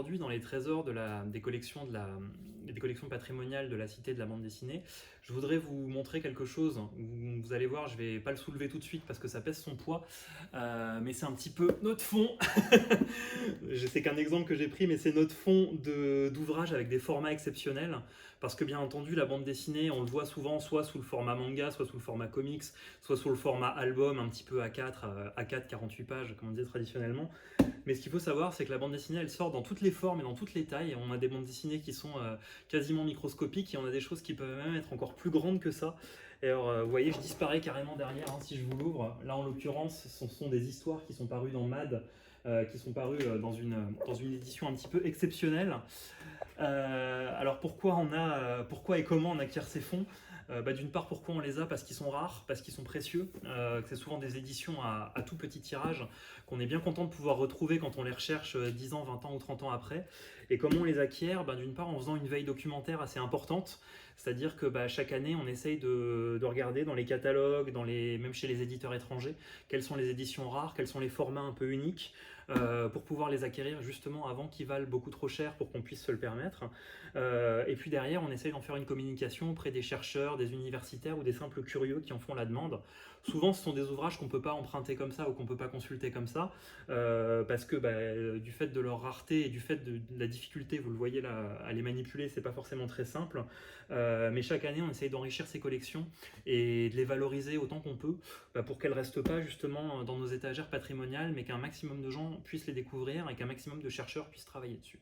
aujourd'hui dans les trésors des collections patrimoniales de la Cité de la bande dessinée. Je voudrais vous montrer quelque chose. Vous allez voir, je ne vais pas le soulever tout de suite parce que ça pèse son poids, mais c'est un petit peu notre fond. Je sais qu'un exemple que j'ai pris, mais c'est notre fond d'ouvrage avec des formats exceptionnels. Parce que bien entendu, la bande dessinée, on le voit souvent soit sous le format manga, soit sous le format comics, soit sous le format album, un petit peu A4, 48 pages, comme on disait traditionnellement. Mais ce qu'il faut savoir, c'est que la bande dessinée, elle sort dans toutes les formes et dans toutes les tailles. On a des bandes dessinées qui sont quasiment microscopiques et on a des choses qui peuvent même être encore plus grandes que ça. Et alors, vous voyez, je disparais carrément derrière si je vous l'ouvre. Là, en l'occurrence, ce sont des histoires qui sont parues dans MAD, qui sont parues dans une édition un petit peu exceptionnelle. Alors pourquoi et comment on acquiert ces fonds? D'une part, pourquoi on les a? Parce qu'ils sont rares, parce qu'ils sont précieux, que c'est souvent des éditions à tout petit tirage, qu'on est bien content de pouvoir retrouver quand on les recherche 10 ans, 20 ans ou 30 ans après. Et comment on les acquiert? D'une part, en faisant une veille documentaire assez importante, c'est-à-dire que chaque année, on essaye de regarder dans les catalogues, même chez les éditeurs étrangers, quelles sont les éditions rares, quels sont les formats un peu uniques, pour pouvoir les acquérir justement avant qu'ils valent beaucoup trop cher pour qu'on puisse se le permettre. Et puis derrière, on essaye d'en faire une communication auprès des chercheurs, des universitaires ou des simples curieux qui en font la demande. Souvent, ce sont des ouvrages qu'on ne peut pas emprunter comme ça ou qu'on ne peut pas consulter comme ça, parce que du fait de leur rareté et du fait de la difficulté, vous le voyez là, à les manipuler, c'est pas forcément très simple. Mais chaque année, on essaye d'enrichir ces collections et de les valoriser autant qu'on peut, pour qu'elles ne restent pas justement dans nos étagères patrimoniales, mais qu'un maximum de gens puissent les découvrir et qu'un maximum de chercheurs puissent travailler dessus.